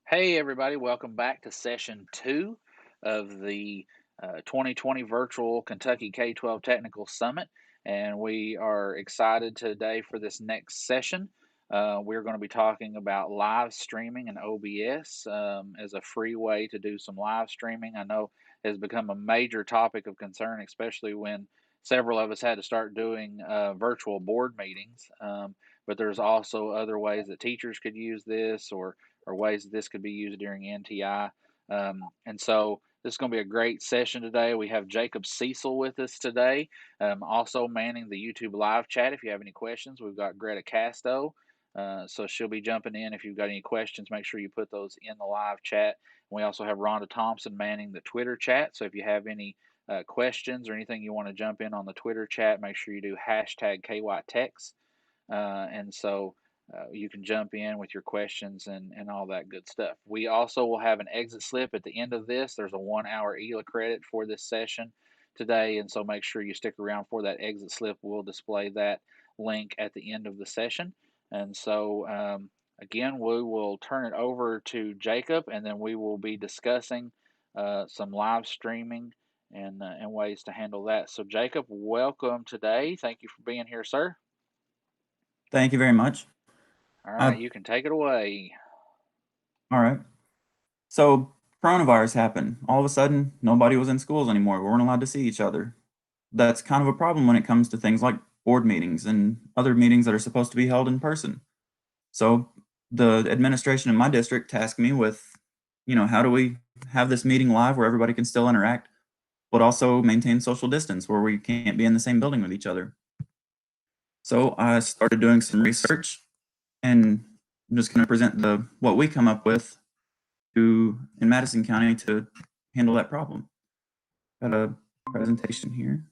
Hey, everybody, welcome back to session two of the 2020 Virtual Kentucky K12 Technical Summit. And we are excited today for this next session. We're going to be talking about live streaming and OBS as a free way to do some live streaming. I know it has become a major topic of concern, especially when several of us had to start doing virtual board meetings. But there's also other ways that teachers could use this or ways that this could be used during NTI. And so this is going to be a great session today. We have Jacob Cecil with us today, also manning the YouTube live chat. If you have any questions, we've got Greta Casto. So she'll be jumping in. If you've got any questions, make sure you put those in the live chat. We also have Rhonda Thompson manning the Twitter chat. So if you have any questions or anything you want to jump in on the Twitter chat, make sure you do hashtag KYTex. And so you can jump in with your questions and all that good stuff. We also will have an exit slip at the end of this. There's a 1 hour ELA credit for this session today, and so make sure you stick around for that exit slip. We'll display that link at the end of the session. And so again, we will turn it over to Jacob, and then we will be discussing some live streaming and ways to handle that. So Jacob, welcome today. Thank you for being here, sir. Thank you very much. All right, you can take it away. All right. So coronavirus happened. All of a sudden, nobody was in schools anymore. We weren't allowed to see each other. That's kind of a problem when it comes to things like board meetings and other meetings that are supposed to be held in person. So the administration in my district tasked me with, how do we have this meeting live where everybody can still interact, but also maintain social distance where we can't be in the same building with each other. So I started doing some research, and I'm just going to present what we come up with in Madison County to handle that problem. Got a presentation here.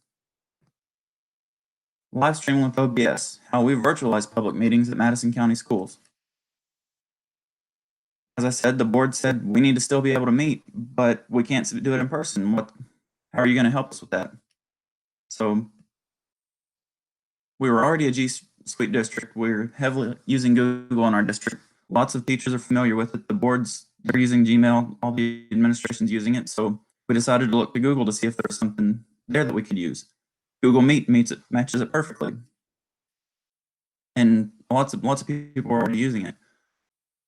Live streaming with OBS, how we virtualize public meetings at Madison County schools. As I said, the board said we need to still be able to meet, but we can't do it in person. How are you going to help us with that? So we were already a G Suite district. We're heavily using Google in our district. Lots of teachers are familiar with it. The boards, they're using Gmail. All the administration's using it. So we decided to look to Google to see if there was something there that we could use. Google Meet matches it perfectly. And lots of people are already using it.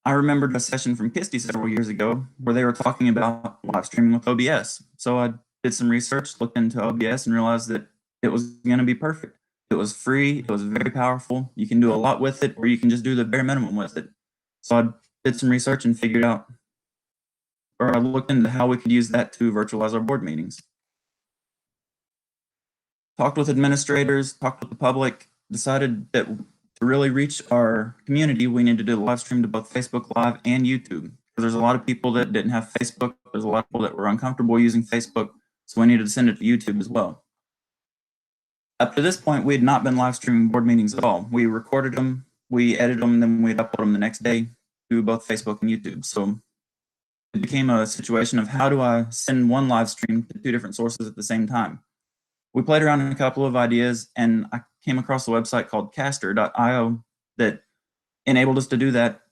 I remembered a session from Kisty several years ago where they were talking about live streaming with OBS. So I did some research, looked into OBS, and realized that it was going to be perfect. It was free. It was very powerful. You can do a lot with it, or you can just do the bare minimum with it. So I did some research and I looked into how we could use that to virtualize our board meetings. Talked with administrators, talked with the public, decided that to really reach our community, we need to do the live stream to both Facebook Live and YouTube. Because there's a lot of people that didn't have Facebook. There's a lot of people that were uncomfortable using Facebook. So we needed to send it to YouTube as well. Up to this point, we had not been live streaming board meetings at all. We recorded them, we edited them, and then we'd upload them the next day to both Facebook and YouTube. So it became a situation of how do I send one live stream to two different sources at the same time? We played around in a couple of ideas, and I came across a website called caster.io that enabled us to do that.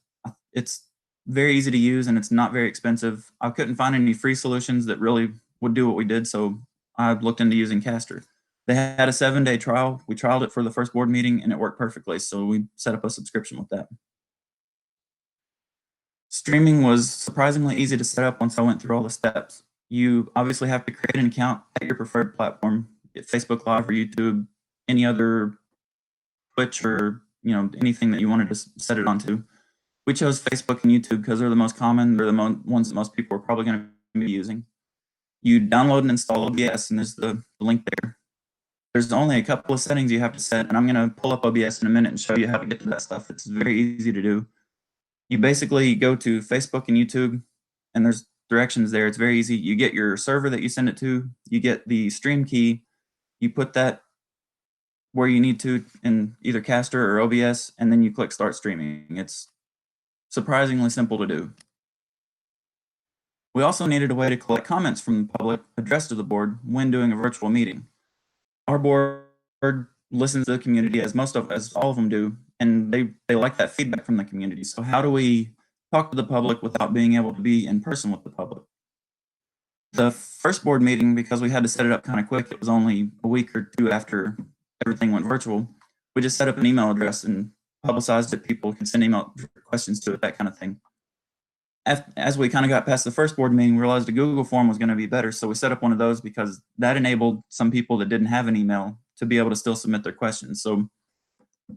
It's very easy to use, and it's not very expensive. I couldn't find any free solutions that really would do what we did, so I looked into using Caster. They had a 7-day trial. We trialed it for the first board meeting, and it worked perfectly, so we set up a subscription with that. Streaming was surprisingly easy to set up once I went through all the steps. You obviously have to create an account at your preferred platform, Facebook Live or YouTube, any other Twitch or anything that you wanted to set it onto. We chose Facebook and YouTube because they're the most common. They're the ones that most people are probably going to be using. You download and install OBS, and there's the link there. There's only a couple of settings you have to set, and I'm going to pull up OBS in a minute and show you how to get to that stuff. It's very easy to do. You basically go to Facebook and YouTube, and there's directions there. It's very easy. You get your server that you send it to. You get the stream key. You put that where you need to in either Caster or OBS, and then you click Start Streaming. It's surprisingly simple to do. We also needed a way to collect comments from the public addressed to the board when doing a virtual meeting. Our board listens to the community as all of them do, and they like that feedback from the community. So how do we talk to the public without being able to be in person with the public. The first board meeting, because we had to set it up kind of quick, it was only a week or two after everything went virtual. We just set up an email address and publicized it. People could send email questions to it, that kind of thing. As we kind of got past the first board meeting, we realized a Google form was going to be better. So we set up one of those because that enabled some people that didn't have an email to be able to still submit their questions. So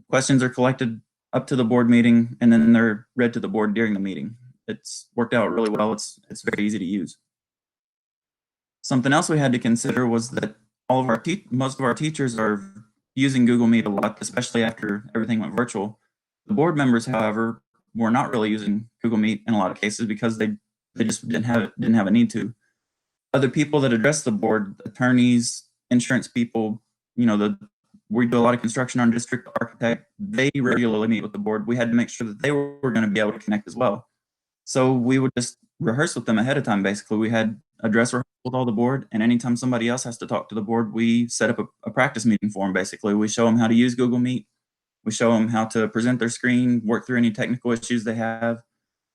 questions are collected up to the board meeting, and then they're read to the board during the meeting. It's worked out really well. It's very easy to use. Something else we had to consider was that most of our teachers are using Google Meet a lot, especially after everything went virtual. The board members, however, were not really using Google Meet in a lot of cases because they just didn't have a need to. Other people that address the board, attorneys, insurance people, we do a lot of construction on district architect. They regularly meet with the board. We had to make sure that they were going to be able to connect as well. So we would just rehearse with them ahead of time. Basically, we had a dress rehearsal with all the board, and anytime somebody else has to talk to the board, we set up a practice meeting for them. Basically, we show them how to use Google Meet. We show them how to present their screen, work through any technical issues they have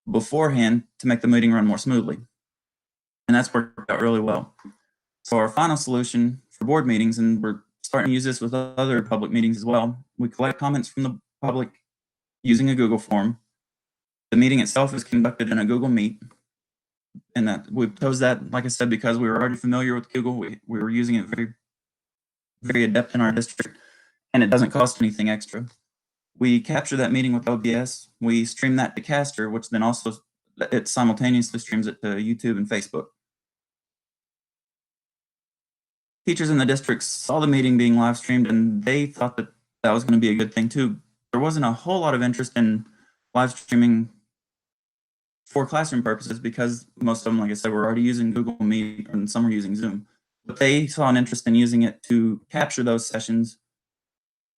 beforehand to make the meeting run more smoothly. And that's worked out really well. So our final solution for board meetings, and we're starting to use this with other public meetings as well, we collect comments from the public using a Google form. The meeting itself is conducted in a Google Meet. And that we chose that, like I said, because we were already familiar with Google. We were using it very, very adept in our district, and it doesn't cost anything extra. We capture that meeting with OBS. We stream that to Caster, which then also it simultaneously streams it to YouTube and Facebook. Teachers in the district saw the meeting being live streamed, and they thought that that was going to be a good thing too. There wasn't a whole lot of interest in live streaming for classroom purposes because most of them, like I said, were already using Google Meet and some were using Zoom. But they saw an interest in using it to capture those sessions,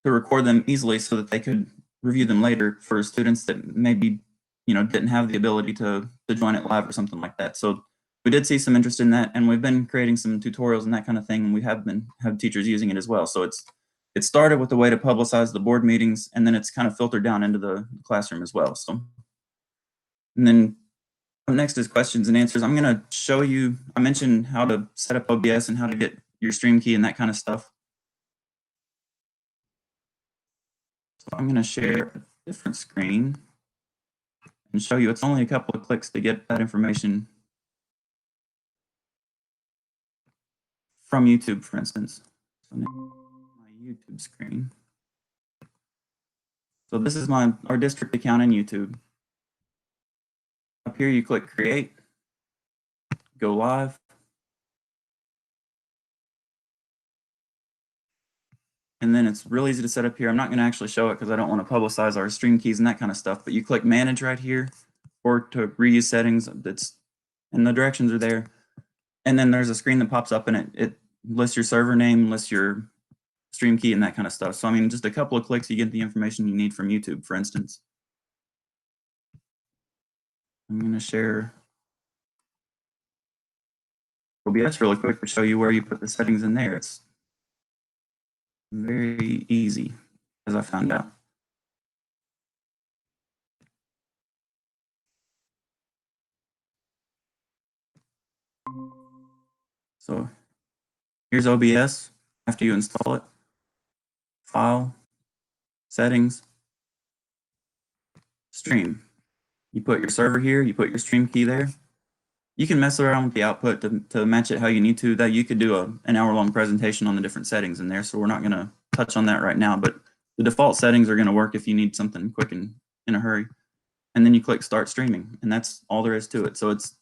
to record them easily so that they could review them later for students that maybe didn't have the ability to join it live or something like that. So we did see some interest in that, and we've been creating some tutorials and that kind of thing, and we have teachers using it as well. So it started with a way to publicize the board meetings, and then it's kind of filtered down into the classroom as well. So, and then next is questions and answers. I'm going to show you, I mentioned how to set up OBS and how to get your stream key and that kind of stuff. So I'm going to share a different screen and show you it's only a couple of clicks to get that information from YouTube, for instance. So now my YouTube screen. So this is our district account in YouTube. Up here you click create, go live. And then it's real easy to set up here. I'm not going to actually show it because I don't want to publicize our stream keys and that kind of stuff, but you click manage right here or to reuse settings, and the directions are there. And then there's a screen that pops up and it lists your server name, lists your stream key and that kind of stuff. So I mean, just a couple of clicks, you get the information you need from YouTube, for instance. I'm going to share OBS really quick to show you where you put the settings in there. It's very easy, as I found out. So here's OBS after you install it. File, settings, stream. You put your server here, you put your stream key there. You can mess around with the output to match it how you need to. That you could do an hour-long presentation on the different settings in there, so we're not going to touch on that right now, but the default settings are going to work if you need something quick and in a hurry. And then you click start streaming, and that's all there is to it. So it's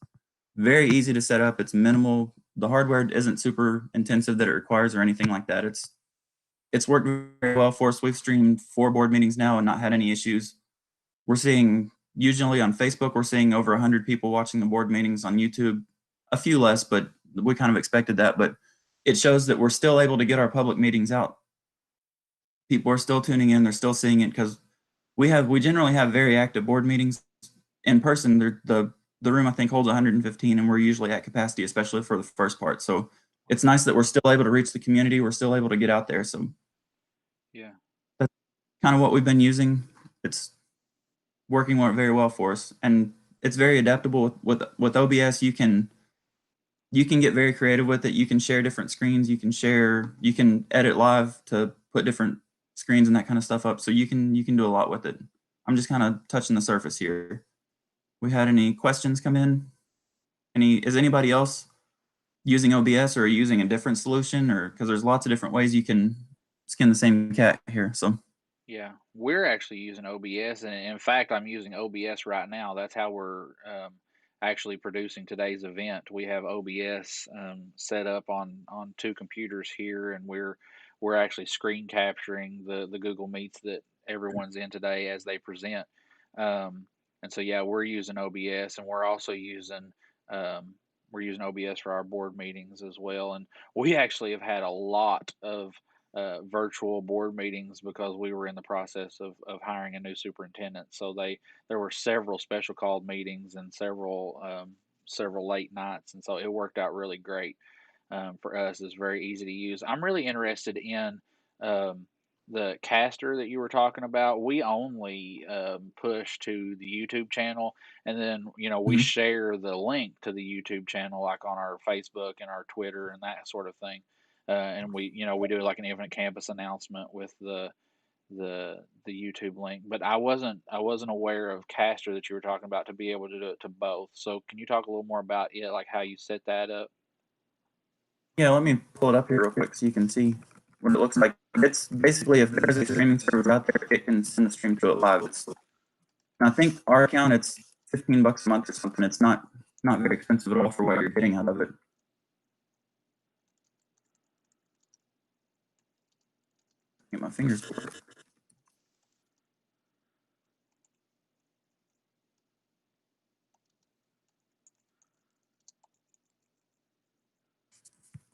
very easy to set up. It's minimal. The hardware isn't super intensive that it requires or anything like that. It's worked very well for us. We've streamed 4 board meetings now and not had any issues. We're seeing, usually on Facebook, we're seeing over 100 people watching the board meetings. On YouTube, a few less, but we kind of expected that. But it shows that we're still able to get our public meetings out. People are still tuning in. They're still seeing it because we generally have very active board meetings in person. The room, I think, holds 115, and we're usually at capacity, especially for the first part. So it's nice that we're still able to reach the community. We're still able to get out there. So yeah, that's kind of what we've been using. It's working very well for us. And it's very adaptable with OBS. You can get very creative with it. You can share different screens. You can edit live to put different screens and that kind of stuff up. So you can do a lot with it. I'm just kind of touching the surface here. We had any questions come in? Is anybody else using OBS or using a different solution, or because there's lots of different ways you can skin the same cat here. So Yeah, we're actually using OBS, and in fact, I'm using OBS right now. That's how we're actually producing today's event. We have OBS set up on two computers here, and we're actually screen capturing the Google Meets that everyone's in today as they present. And so yeah, we're using OBS, and um, we're using OBS for our board meetings as well. And we actually have had a lot of virtual board meetings because we were in the process of hiring a new superintendent. So there were several special called meetings and several late nights, and so it worked out really great for us. It's very easy to use. I'm really interested in um, the caster that you were talking about. We only push to the YouTube channel, and then we mhm. share the link to the YouTube channel like on our Facebook and our Twitter and that sort of thing. And we do like an event campus announcement with the YouTube link. But I wasn't aware of caster that you were talking about to be able to do it to both. So can you talk a little more about it, like how you set that up? Yeah, let me pull it up here real quick so you can see what it looks like. It's basically, if there's a streaming server out there, it can send the stream to it live. I think our account, it's $15 a month or something. It's not very expensive at all for what you're getting out of it. Get my fingers to work.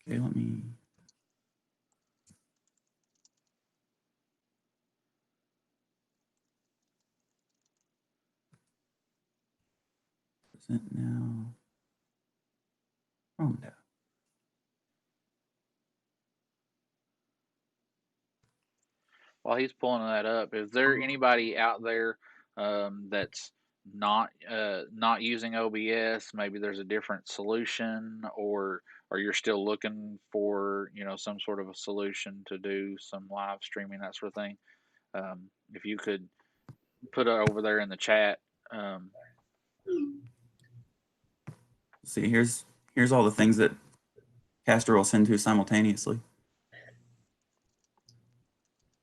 Okay, let me. Present now. Chrome tab. While he's pulling that up, is there anybody out there that's not using OBS? Maybe there's a different solution, or you're still looking for some sort of a solution to do some live streaming, that sort of thing. If you could put it over there in the chat. Um, See, here's all the things that Caster will send to simultaneously.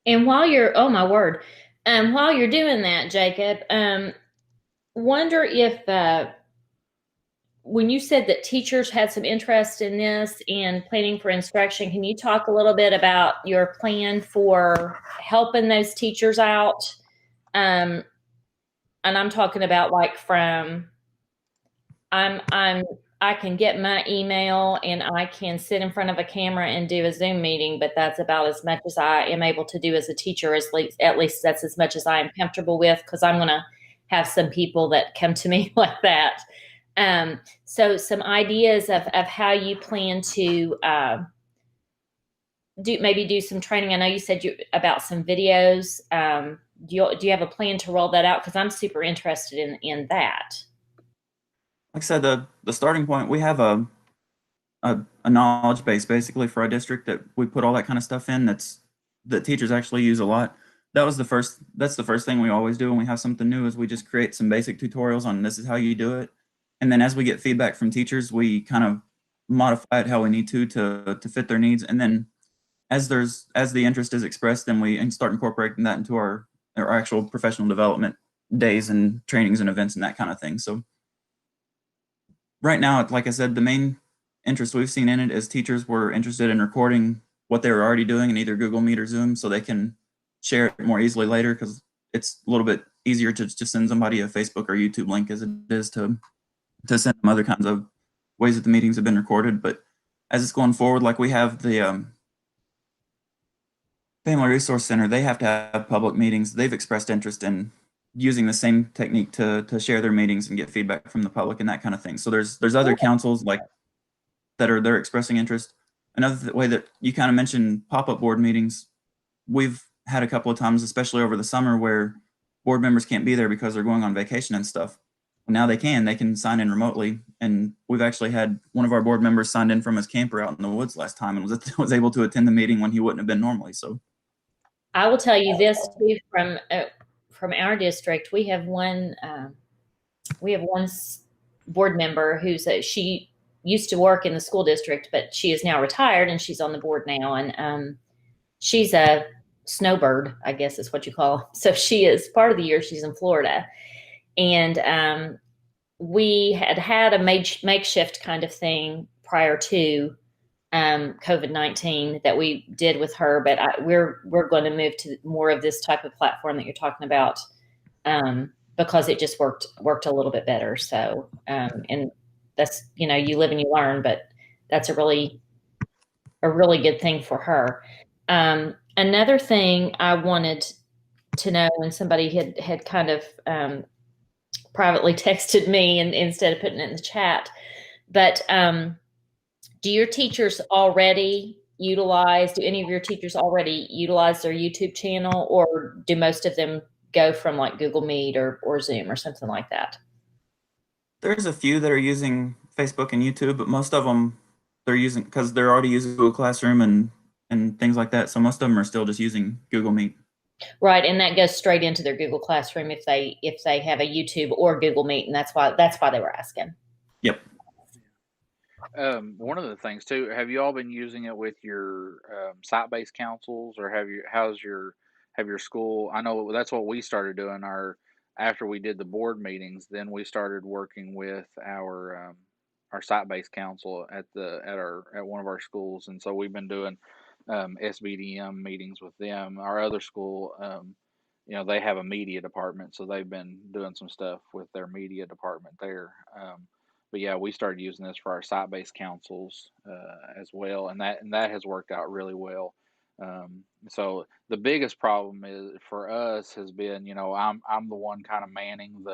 And while you're, oh my word, while you're doing that, Jacob, wonder if when you said that teachers had some interest in this and planning for instruction, can you talk a little bit about your plan for helping those teachers out? And I'm talking about like I can get my email and I can sit in front of a camera and do a Zoom meeting, but that's about as much as I am able to do as a teacher. At least that's as much as I am comfortable with, because I'm going to have some people that come to me like that. So some ideas of how you plan to do some training. I know you said about some videos. Do you have a plan to roll that out? Because I'm super interested in that. Like I said, the starting point, we have a knowledge base basically for our district that we put all that kind of stuff in that teachers actually use a lot. That's the first thing we always do when we have something new, is we just create some basic tutorials on this is how you do it. And then as we get feedback from teachers, we kind of modify it how we need to fit their needs. And then as the interest is expressed, then we start incorporating that into our actual professional development days and trainings and events and that kind of thing. So right now, like I said, the main interest we've seen in it is teachers were interested in recording what they were already doing in either Google Meet or Zoom, so they can share it more easily later, because it's a little bit easier to just send somebody a Facebook or YouTube link as it is to send them other kinds of ways that the meetings have been recorded. But as it's going forward, like we have the Family Resource Center, they have to have public meetings. They've expressed interest in using the same technique to share their meetings and get feedback from the public and that kind of thing. So there's other councils like they're expressing interest. Another way that you kind of mentioned pop-up board meetings, we've had a couple of times, especially over the summer, where board members can't be there because they're going on vacation and stuff. now they can sign in remotely. And we've actually had one of our board members signed in from his camper out in the woods last time and was able to attend the meeting when he wouldn't have been normally. So I will tell you this too, from our district, we have one board member she used to work in the school district, but she is now retired and she's on the board now. And she's a snowbird, I guess is what you call them. So she is part of the year she's in Florida. And we had a makeshift kind of thing prior to COVID-19 that we did with her, but we're going to move to more of this type of platform that you're talking about because it just worked a little bit better. So and that's, you live and you learn, but that's a really good thing for her. Another thing I wanted to know, and somebody had kind of privately texted me and instead of putting it in the chat, but do any of your teachers already utilize their YouTube channel, or do most of them go from like Google Meet or Zoom or something like that? there's a few that are using Facebook and YouTube, but most of them they're using because they're already using Google Classroom and things like that. So most of them are still just using Google Meet. Right, and that goes straight into their Google Classroom if they have a YouTube or Google Meet, and that's why they were asking. Yep. One of the things too, have you all been using it with your site-based councils, or have your school? I know that's what we started doing. After we did the board meetings, then we started working with our site-based council at one of our schools, and so we've been doing SBDM meetings with them. Our other school, they have a media department, so they've been doing some stuff with their media department there. But yeah, we started using this for our site-based councils as well, and that has worked out really well. So the biggest problem for us has been, I'm the one kind of manning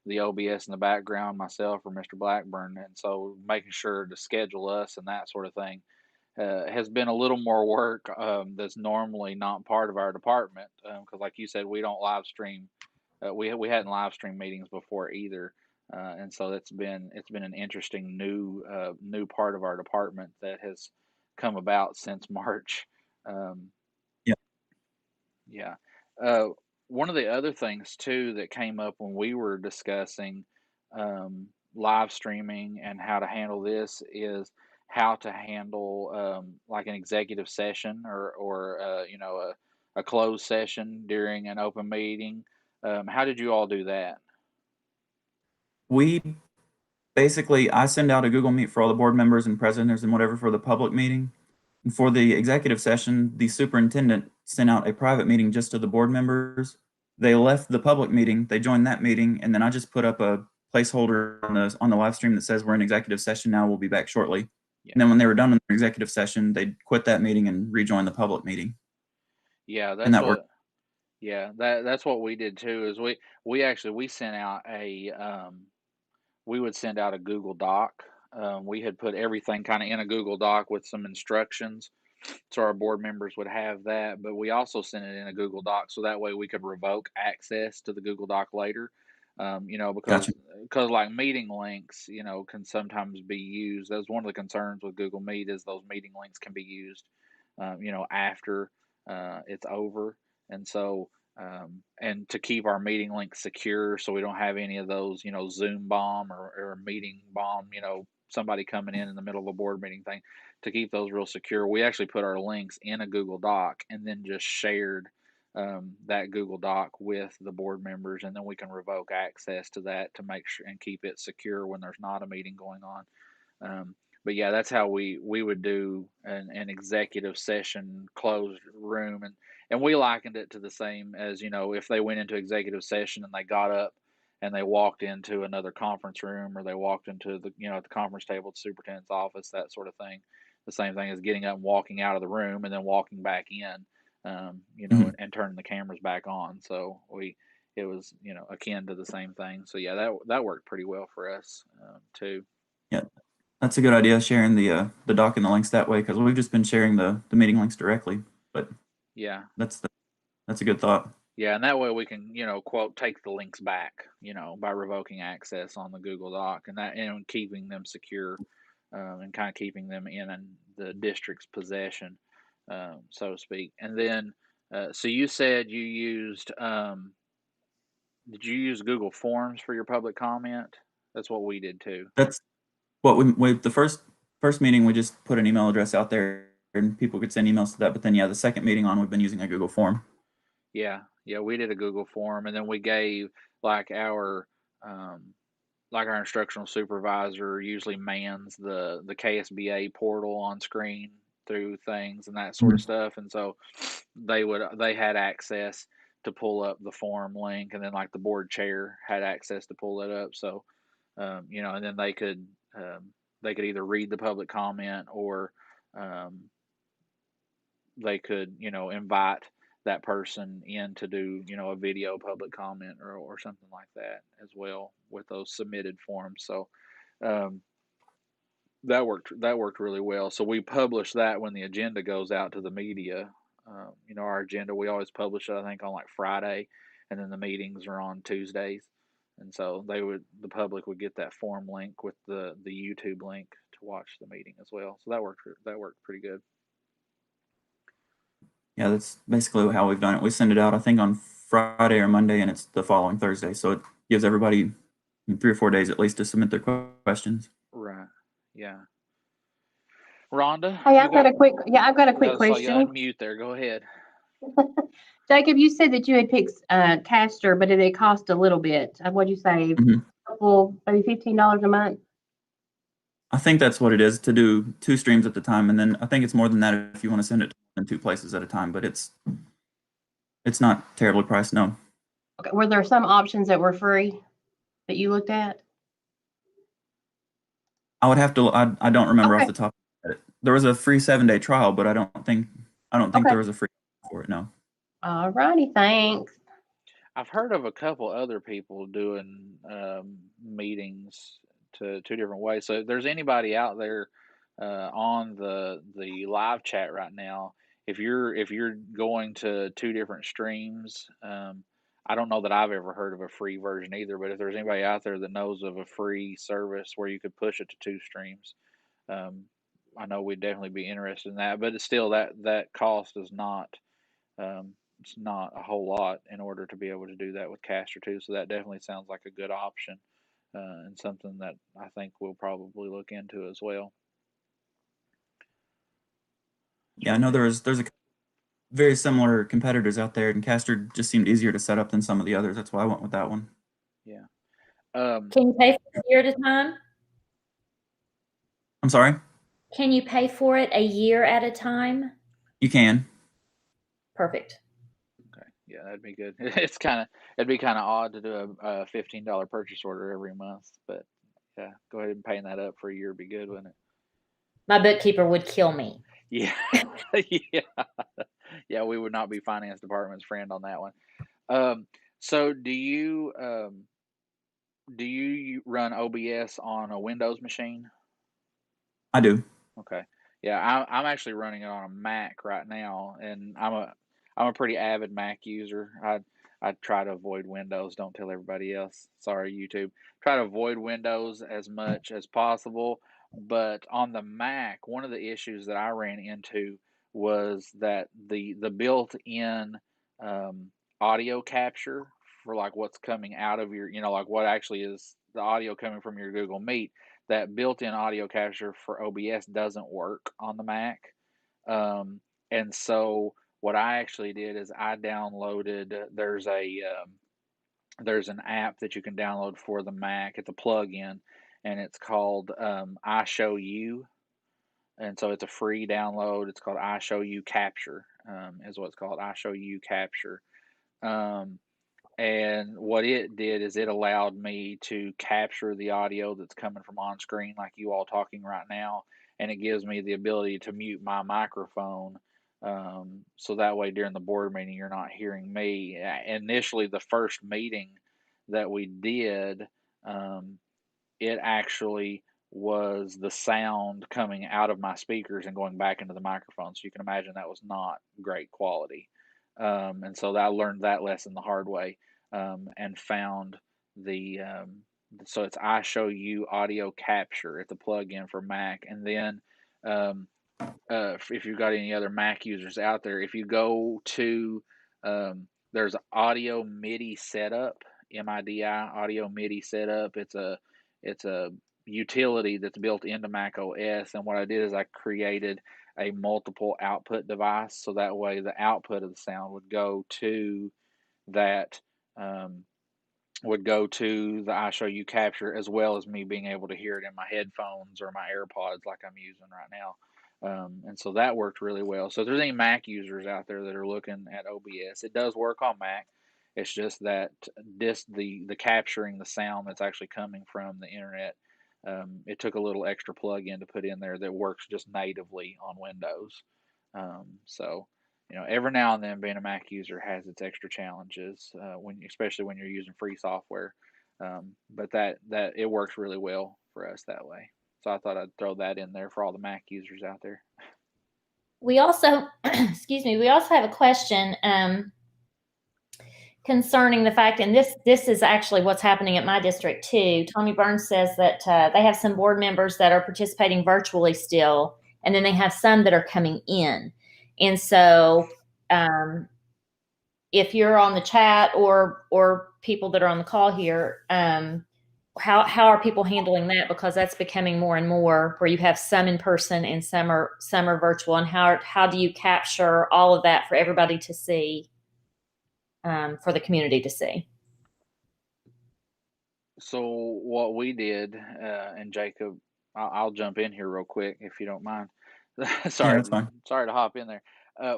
the OBS in the background myself, or Mr. Blackburn, and so making sure to schedule us and that sort of thing has been a little more work that's normally not part of our department, because like you said, we don't live stream. We hadn't live stream meetings before either. And so it's been an interesting new part of our department that has come about since March. Yep. Yeah. One of the other things too that came up when we were discussing live streaming and how to handle this is how to handle like an executive session or a closed session during an open meeting. How did you all do that? We basically, I send out a Google Meet for all the board members and presidents and whatever for the public meeting. And for the executive session, the superintendent sent out a private meeting just to the board members. They left the public meeting, they joined that meeting, and then I just put up a placeholder on the live stream that says we're in executive session now, we'll be back shortly. Yeah. And then when they were done in the executive session, they'd quit that meeting and rejoin the public meeting. Yeah, worked. Yeah, that's what we did too. Is we sent out we would send out a Google Doc. We had put everything kind of in a Google Doc with some instructions, so our board members would have that. But we also sent it in a Google Doc, so that way we could revoke access to the Google Doc later. Because like meeting links, can sometimes be used. That's one of the concerns with Google Meet is those meeting links can be used, after it's over. And so, and to keep our meeting links secure so we don't have any of those, Zoom bomb or meeting bomb, somebody coming in the middle of a board meeting thing, to keep those real secure, we actually put our links in a Google Doc and then just shared that Google Doc with the board members, and then we can revoke access to that to make sure and keep it secure when there's not a meeting going on. But yeah, that's how we would do an executive session closed room, and we likened it to the same as, if they went into executive session and they got up and they walked into another conference room, or they walked into the at the conference table at the superintendent's office, that sort of thing. The same thing as getting up and walking out of the room and then walking back in, and turning the cameras back on. So it was akin to the same thing. So yeah, that worked pretty well for us too. Yeah. That's a good idea, sharing the doc and the links that way, because we've just been sharing the meeting links directly. But yeah, that's a good thought. Yeah, and that way we can, quote, take the links back, by revoking access on the Google Doc, and keeping them secure, and kind of keeping them in the district's possession, so to speak. And then, so you said you used, did you use Google Forms for your public comment? That's what we did too. That's what we the first meeting, we just put an email address out there and people could send emails to that. But then, yeah, the second meeting on, we've been using a Google form. Yeah, we did a Google form, and then we gave like our instructional supervisor usually mans the KSBA portal on screen through things and that sort of stuff, and so they had access to pull up the form link, and then like the board chair had access to pull it up. So and then they could either read the public comment, or they could invite that person in to do a video public comment or something like that as well with those submitted forms. So that worked really well. So we publish that when the agenda goes out to the media. Our agenda, we always publish it, I think, on like Friday, and then the meetings are on Tuesdays. And so the public would get that form link with the YouTube link to watch the meeting as well. So that worked pretty good. Yeah, that's basically how we've done it. We send it out, I think, on Friday or Monday, and it's the following Thursday. So it gives everybody 3 or 4 days at least to submit their questions. Right. Yeah. Rhonda? Hey, I've got a quick Saw you question. unmute there. Go ahead. Jacob, you said that you had picked Caster, but it cost a little bit. What'd you say? Mhm. A couple, maybe $15 a month? I think that's what it is, to do 2 streams at the time, and then I think it's more than that if you want to send it in 2 places at a time. But it's not terribly priced, no. Okay. Were there some options that were free that you looked at? I would have to. I don't remember Okay. off the top of it. There was a free 7-day trial, but I don't think Okay. there was a free for it. No. All righty, thanks. I've heard of a couple other people doing meetings to 2 different ways. So if there's anybody out there on the live chat right now, if you're going to 2 different streams, I don't know that I've ever heard of a free version either. But if there's anybody out there that knows of a free service where you could push it to 2 streams, I know we'd definitely be interested in that. But it's still, that cost is not. It's not a whole lot in order to be able to do that with Caster too. So that definitely sounds like a good option, and something that I think we'll probably look into as well. Yeah, I know there's a very similar competitors out there, and Caster just seemed easier to set up than some of the others. That's why I went with that one. Yeah. Can you pay for a year at a time? I'm sorry? Can you pay for it a year at a time? You can. Perfect. Okay. Yeah, that'd be good. It'd be kind of odd to do a $15 purchase order every month, but yeah, go ahead and paying that up for a year would be good, wouldn't it? My bookkeeper would kill me. Yeah. Yeah. Yeah, we would not be finance department's friend on that one. So do you run OBS on a Windows machine? I do. Okay. Yeah, I'm actually running it on a Mac right now, and I'm a pretty avid Mac user. I try to avoid Windows. Don't tell everybody else. Sorry, YouTube. Try to avoid Windows as much as possible. But on the Mac, one of the issues that I ran into was that the built-in audio capture for like what's coming out of your, like what actually is the audio coming from your Google Meet, that built-in audio capture for OBS doesn't work on the Mac. And so what I actually did is I downloaded, there's an app that you can download for the Mac. It's a plugin, and it's called I Show You. And so it's a free download. It's called I Show You Capture, is what it's called. I Show You Capture. And what it did is it allowed me to capture the audio that's coming from on screen, like you all talking right now, and it gives me the ability to mute my microphone, so that way during the board meeting you're not hearing me. Initially, the first meeting that we did, it actually was the sound coming out of my speakers and going back into the microphone, so you can imagine that was not great quality. And so I learned that lesson the hard way, and found the so it's I Show You audio capture. It's a plugin for Mac. And then if you've got any other Mac users out there, if you go to there's audio MIDI setup, MIDI audio MIDI setup. It's a utility that's built into Mac OS. And what I did is I created a multiple output device, so that way the output of the sound would go to that the I Show You capture, as well as me being able to hear it in my headphones or my AirPods like I'm using right now. And so that worked really well. So if there's any Mac users out there that are looking at OBS, it does work on Mac. It's just that the capturing the sound that's actually coming from the internet, it took a little extra plug-in to put in there that works just natively on Windows. So every now and then being a Mac user has its extra challenges, especially when you're using free software. But that it works really well for us that way. So I thought I'd throw that in there for all the Mac users out there. We also, excuse me, we also have a question concerning the fact, and this is actually what's happening at my district too. Tommy Burns says that they have some board members that are participating virtually still, and then they have some that are coming in. And so if you're on the chat or people that are on the call here, how are people handling that? Because that's becoming more and more where you have some in person and some are virtual. And how do you capture all of that for everybody to see, for the community to see? So what we did, and Jacob, I'll jump in here real quick if you don't mind. Yeah, that's fine. Sorry to hop in there.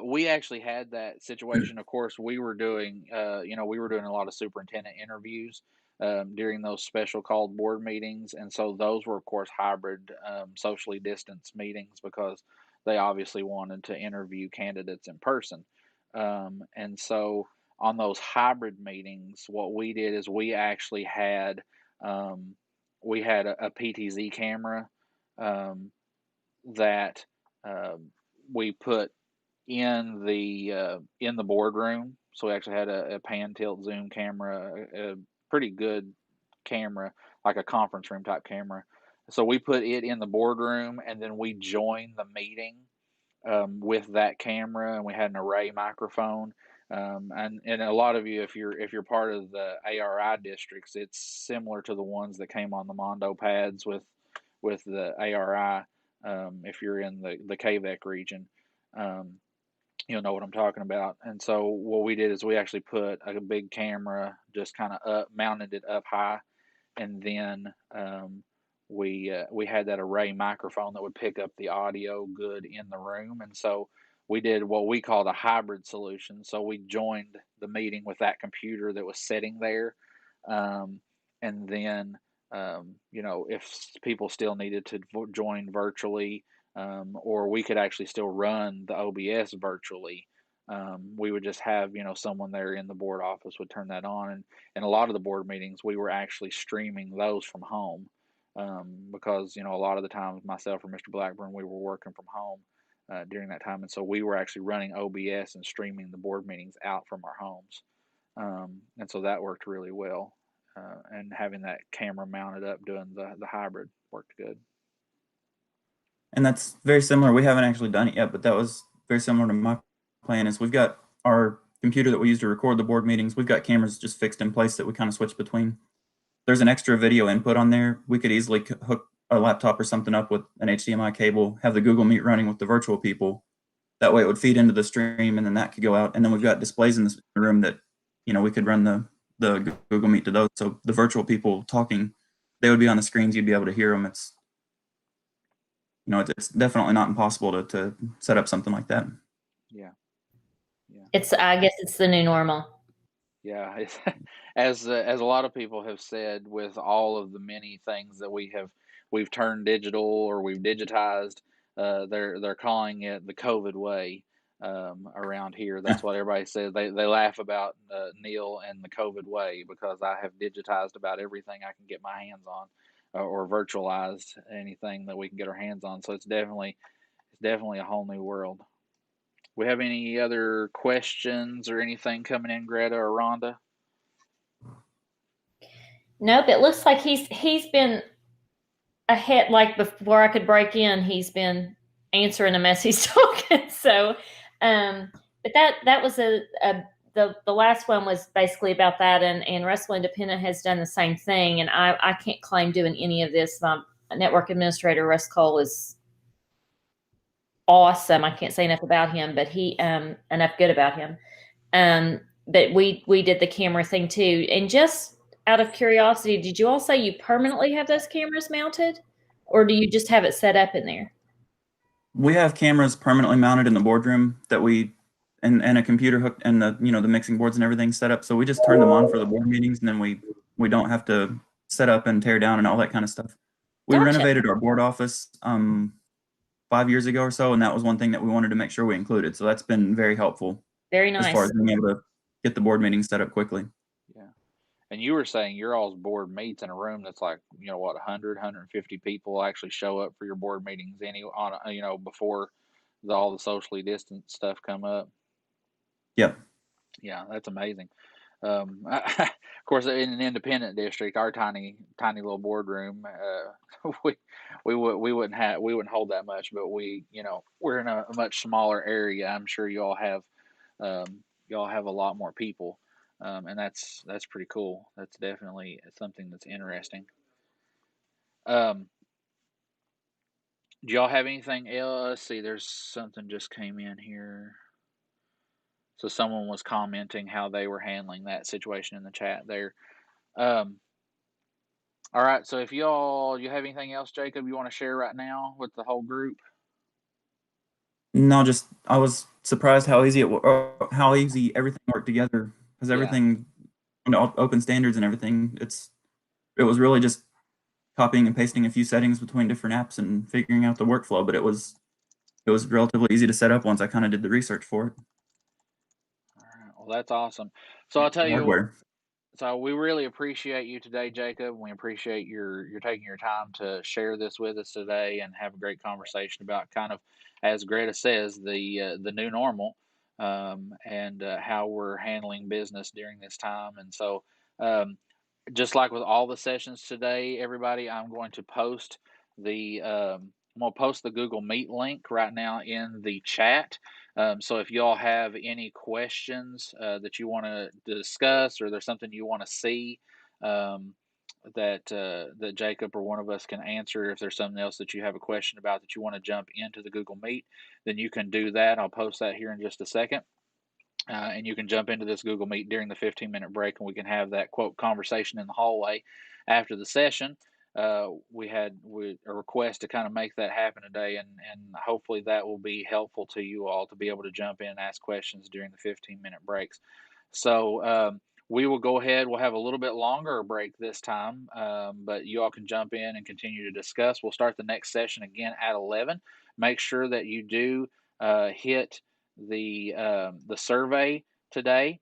We actually had that situation. Of course, we were doing a lot of superintendent interviews during those special called board meetings, and so those were, of course, hybrid, socially distanced meetings because they obviously wanted to interview candidates in person. And so on those hybrid meetings, what we did is we actually had a PTZ camera that we put in the boardroom. So we actually had a pan tilt zoom camera, a pretty good camera, like a conference room type camera. So we put it in the boardroom, and then we joined the meeting with that camera, and we had an array microphone. And a lot of you, if you're part of the ARI districts, it's similar to the ones that came on the Mondo pads with the ARI. If you're in the KVEC region, you'll know what I'm talking about. And so what we did is we actually put a big camera just kind of mounted it up high, and then we had that array microphone that would pick up the audio good in the room. And so we did what we called a hybrid solution. So we joined the meeting with that computer that was sitting there, and then if people still needed to join virtually, or we could actually still run the OBS virtually, we would just have someone there in the board office would turn that on. And a lot of the board meetings we were actually streaming those from home, because a lot of the times myself or Mr. Blackburn, we were working from home during that time, and so we were actually running OBS and streaming the board meetings out from our homes, and so that worked really well. And having that camera mounted up doing the hybrid worked good. And that's very similar. We haven't actually done it yet, but that was very similar to my plan. Is we've got our computer that we use to record the board meetings. We've got cameras just fixed in place that we kind of switch between. There's an extra video input on there. We could easily hook a laptop or something up with an HDMI cable, have the Google Meet running with the virtual people. That way it would feed into the stream, and then that could go out. And then we've got displays in the room that, we could run the Google Meet to those. So the virtual people talking, they would be on the screens. You'd be able to hear them. It's definitely not impossible to set up something like that. Yeah. I guess it's the new normal. Yeah, as a lot of people have said, with all of the many things that we've turned digital or we've digitized, they're calling it the COVID way around here. That's what everybody says. They laugh about Neil and the COVID way, because I have digitized about everything I can get my hands on, or virtualized anything that we can get our hands on. So it's definitely a whole new world. We have any other questions or anything coming in, Greta or Rhonda? Nope. It looks like he's been ahead. Like before I could break in, he's been answering a message talking. So, but that was the last one was basically about that, and Russell Independent has done the same thing, and I can't claim doing any of this. My network administrator Russ Cole is awesome. I can't say enough about him, but he enough good about him. But we did the camera thing too. And just out of curiosity, did you all say you permanently have those cameras mounted, or do you just have it set up in there? We have cameras permanently mounted in the boardroom that and a computer hooked and the the mixing boards and everything set up. So we just turn them on for the board meetings, and then we don't have to set up and tear down and all that kind of stuff. We Gotcha. renovated our board office 5 years ago or so, and that was one thing that we wanted to make sure we included. So that's been very helpful. Very nice. As far as being able to get the board meetings set up quickly. Yeah. And you were saying your all's board meets in a room that's like, 100, 150 people actually show up for your board meetings before all the socially distant stuff come up. Yep. Yeah, that's amazing. Of course, in an independent district, our tiny little boardroom, we wouldn't hold that much, but we're in a much smaller area. I'm sure y'all have a lot more people, and that's pretty cool. That's definitely something that's interesting. Do y'all have anything else? Let's see, there's something just came in here. So someone was commenting how they were handling that situation in the chat there. All right. So if you have anything else, Jacob, you want to share right now with the whole group? No, just I was surprised how easy everything worked together, because everything open standards and everything. It was really just copying and pasting a few settings between different apps and figuring out the workflow. But it was relatively easy to set up once I kind of did the research for it. All right. Well, that's awesome. So I'll tell Hardware. you. So we really appreciate you today, Jacob. We appreciate your taking your time to share this with us today and have a great conversation about kind of, as Greta says, the new normal, and how we're handling business during this time. And so, just like with all the sessions today, everybody, I'm going to post the Google Meet link right now in the chat. So if y'all have any questions that you want to discuss, or there's something you want to see that Jacob or one of us can answer, if there's something else that you have a question about that you want to jump into the Google Meet, then you can do that. I'll post that here in just a second. And you can jump into this Google Meet during the 15-minute break, and we can have that quote conversation in the hallway after the session. We had a request to kind of make that happen today, and hopefully that will be helpful to you all to be able to jump in and ask questions during the 15-minute breaks. So we will go ahead. We'll have a little bit longer break this time, but you all can jump in and continue to discuss. We'll start the next session again at 11. Make sure that you do hit the survey today,